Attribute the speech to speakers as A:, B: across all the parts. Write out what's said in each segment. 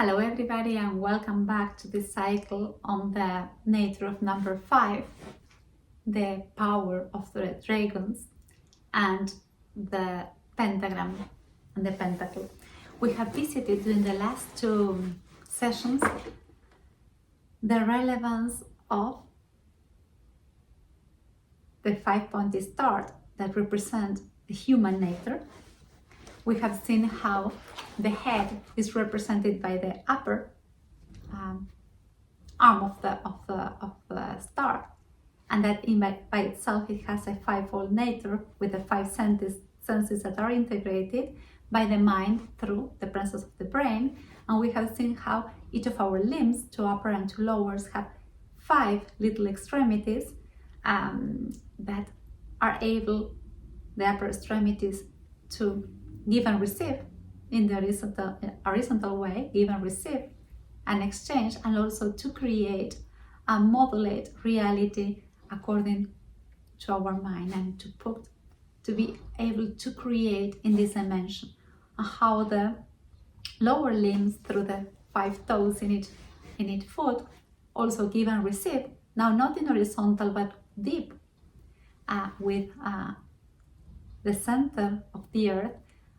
A: Hello everybody and welcome back to this cycle on the nature of number 5, the power of the dragons and the pentagram and the pentacle. We have visited during the last two sessions the relevance of the 5-pointed star that represent the human nature. We have seen how the head is represented by the upper arm of the star, and that by itself it has a 5-fold nature with the 5 senses that are integrated by the mind through the presence of the brain. And we have seen how each of our limbs, two upper and two lowers, have 5 little extremities that are able, the upper extremities, to give and receive in the horizontal way, give and receive and exchange, and also to create and modulate reality according to our mind, and to be able to create in this dimension. And how the lower limbs, through the 5 toes in each foot, also give and receive, now not in horizontal but deep, with the center of the earth,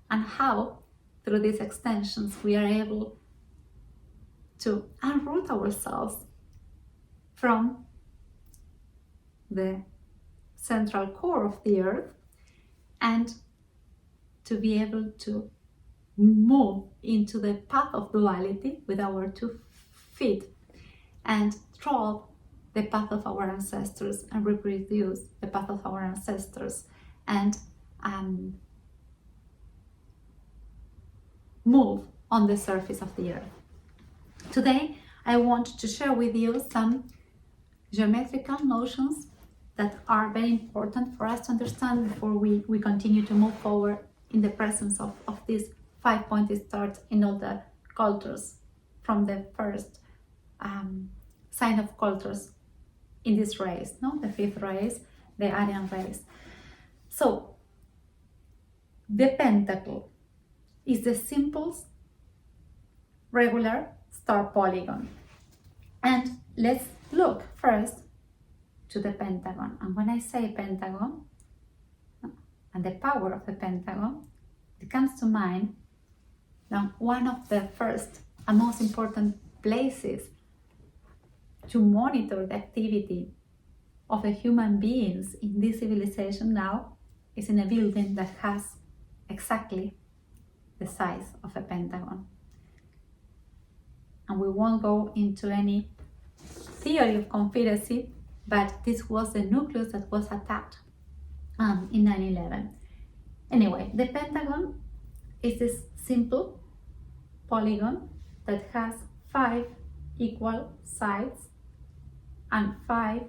A: and how through these extensions we are able to unroot ourselves from the central core of the earth and to be able to move into the path of duality with our 2 feet and trod the path of our ancestors and reproduce the path of our ancestors and move on the surface of the earth. Today, I want to share with you some geometrical notions that are very important for us to understand before we continue to move forward in the presence of this 5-pointed star in all the cultures, from the first sign of cultures in this race, the 5th race, the Aryan race. So, the pentacle is the simplest regular star polygon. And let's look first to the pentagon. And when I say pentagon and the power of the pentagon, it comes to mind now one of the first and most important places to monitor the activity of the human beings in this civilization now is in a building that has exactly the size of a pentagon. And we won't go into any theory of conspiracy, but this was the nucleus that was attacked in 9/11. Anyway, the pentagon is this simple polygon that has 5 equal sides and 5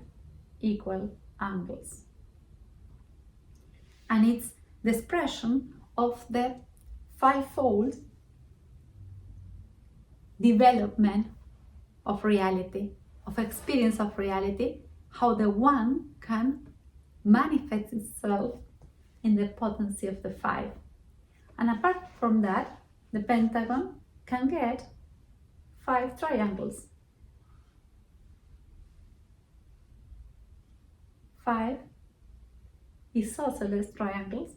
A: equal angles. And it's the expression of the 5-fold development of reality, of experience of reality, how the one can manifest itself in the potency of the 5. And apart from that, the pentagon can get 5 triangles. 5 isosceles triangles.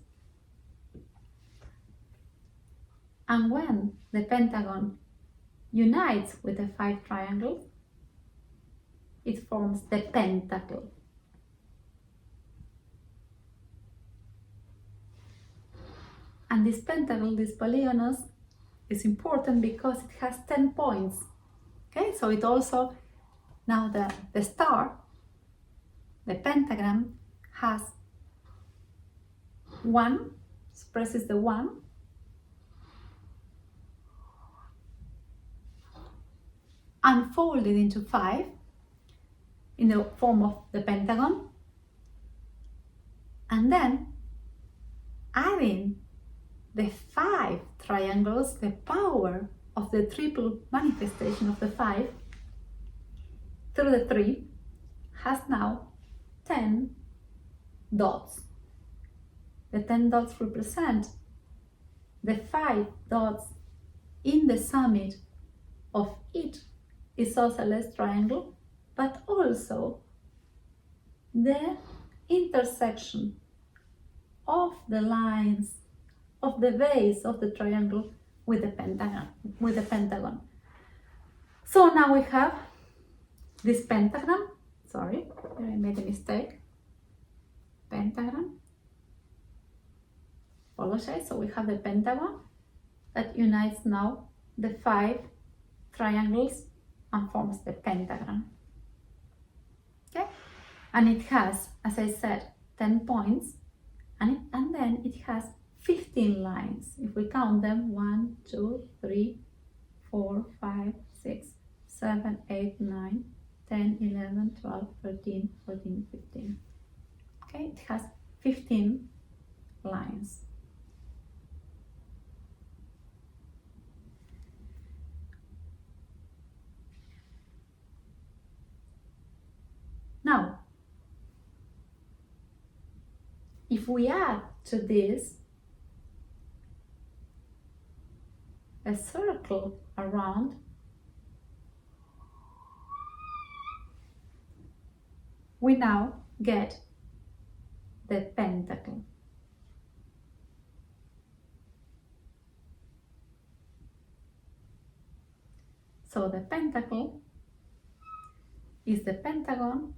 A: And when the pentagon unites with the 5 triangles, it forms the pentacle. And this pentacle, this polygonus, is important because it has 10 points. Okay, so it also, now the star, the pentagram, has 1, expresses the 1, unfolded into 5 in the form of the pentagon, and then adding the 5 triangles, the power of the triple manifestation of the 5 through the 3, has now 10 dots. The 10 dots represent the 5 dots in the summit of each isosceles triangle, but also the intersection of the lines of the base of the triangle with the pentagon. So now we have this pentagram. Sorry, I made a mistake. Pentagram. Apologize. So we have the pentagon that unites now the 5 triangles and forms the pentagram. Okay, and it has, as I said, 10 points, and then it has 15 lines. If we count them, 1, 2, 3, 4, 5, 6, 7, 8, 9, 10, 11, 12, 13, 14, 15. Okay, it has 15 lines. Now, if we add to this a circle around, we now get the pentacle. So the pentacle is the pentagon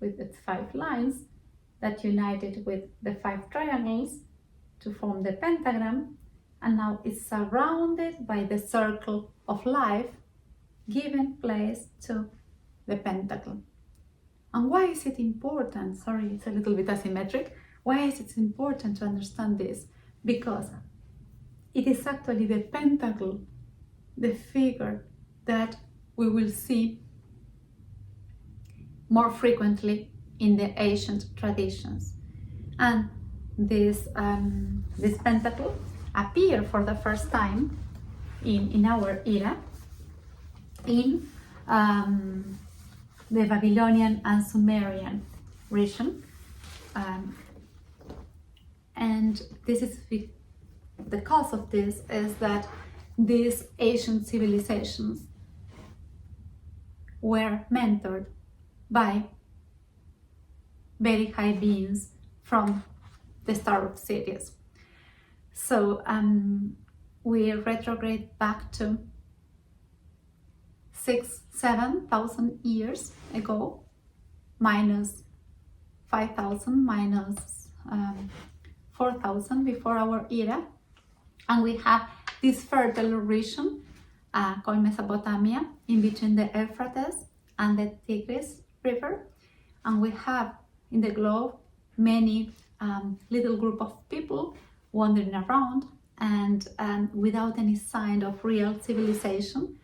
A: with its 5 lines that united with the 5 triangles to form the pentagram, and now it's surrounded by the circle of life, giving place to the pentacle. And why is it important? Sorry, it's a little bit asymmetric. Why is it important to understand this? Because it is actually the pentacle, the figure that we will see more frequently in the ancient traditions. And this pentacle appeared for the first time in our era in the Babylonian and Sumerian region, and this is the cause of this is that these ancient civilizations were mentored by very high beings from the star of Sirius. So we retrograde back to 7,000 years ago, minus 5,000, minus 4,000 before our era, and we have this fertile region called Mesopotamia in between the Euphrates and the Tigris River, and we have in the globe many little group of people wandering around and without any sign of real civilization.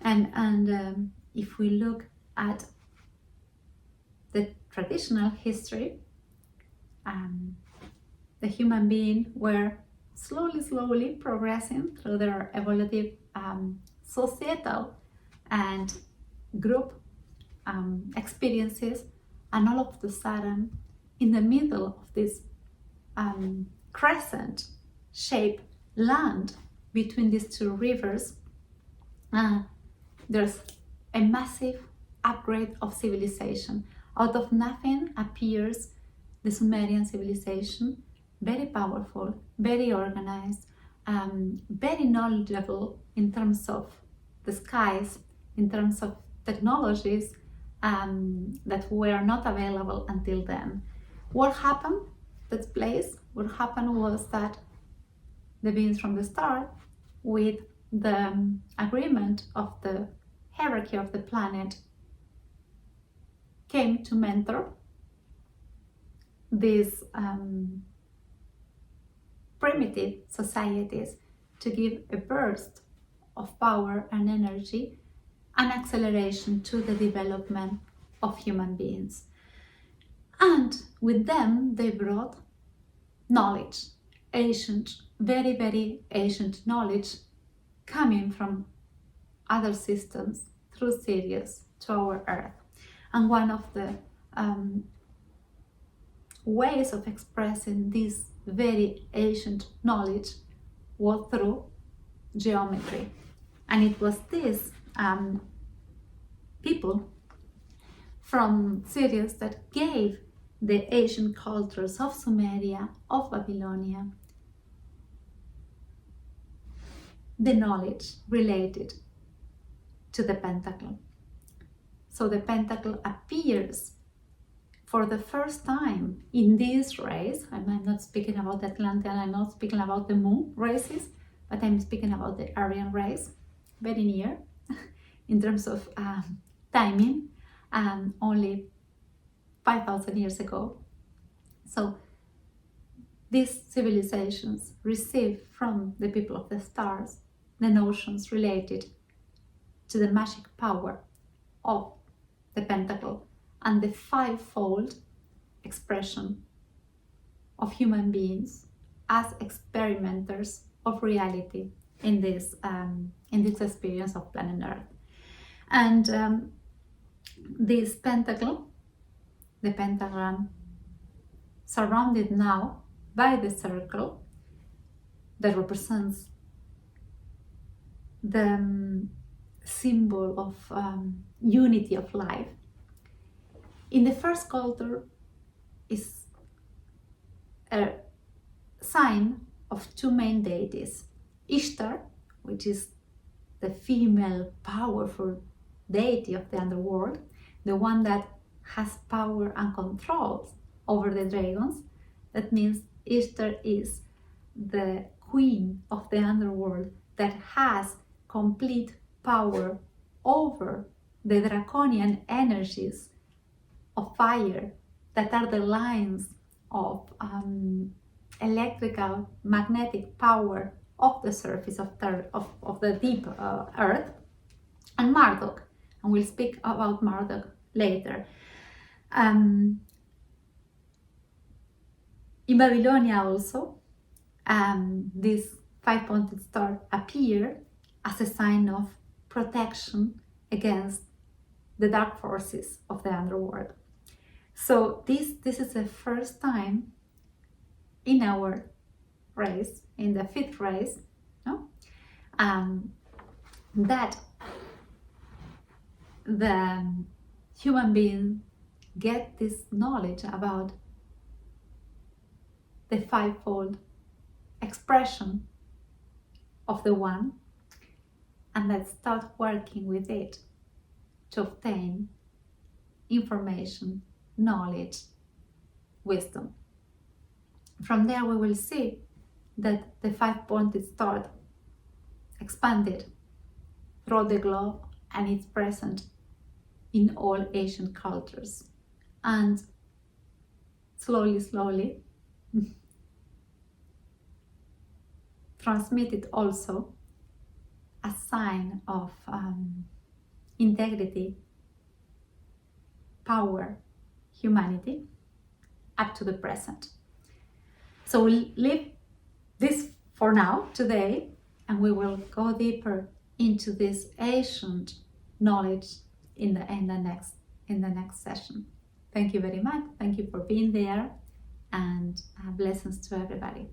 A: And if we look at the traditional history, the human beings were slowly progressing through their evolutive societal and group experiences, and all of a sudden, in the middle of this crescent shaped land between these 2 rivers, there's a massive upgrade of civilization. Out of nothing appears the Sumerian civilization, very powerful, very organized, very knowledgeable in terms of the skies, in terms of technologies that were not available until then. What happened? What happened was that the beings from the start, with the agreement of the hierarchy of the planet, came to mentor these primitive societies to give a burst of power and energy and acceleration to the development of human beings. And with them, they brought knowledge, ancient, very, very ancient knowledge coming from other systems through Sirius to our Earth. And one of the ways of expressing this very ancient knowledge was through geometry. And it was these people from Sirius that gave the ancient cultures of Sumeria, of Babylonia, the knowledge related to the pentacle. So the pentacle appears for the first time in this race. I'm not speaking about the Atlantean, I'm not speaking about the moon races, but I'm speaking about the Aryan race, very near in terms of timing, only 5,000 years ago. So these civilizations received from the people of the stars the notions related to the magic power of the pentacle and the fivefold expression of human beings as experimenters of reality in this experience of planet Earth. And this pentacle, the pentagram, surrounded now by the circle that represents the symbol of unity of life. In the first culture is a sign of two main deities. Ishtar, which is the female powerful deity of the underworld, the one that has power and control over the dragons. That means Ishtar is the queen of the underworld that has complete power over the draconian energies of fire that are the lines of electrical magnetic power of the surface of the deep earth. And Marduk, and we'll speak about Marduk later. In Babylonia also, this five-pointed star appeared as a sign of protection against the dark forces of the underworld. So this is the first time in our race, in the fifth race, no? That the human being get this knowledge about the fivefold expression of the one, and that start working with it to obtain information, knowledge, wisdom. From there we will see that the five-pointed star expanded throughout the globe, and it's present in all Asian cultures, and slowly transmitted also a sign of integrity, power, humanity up to the present. So we'll leave this for now today, and we will go deeper into this ancient knowledge in the next session. Thank you very much. Thank you for being there, and blessings to everybody.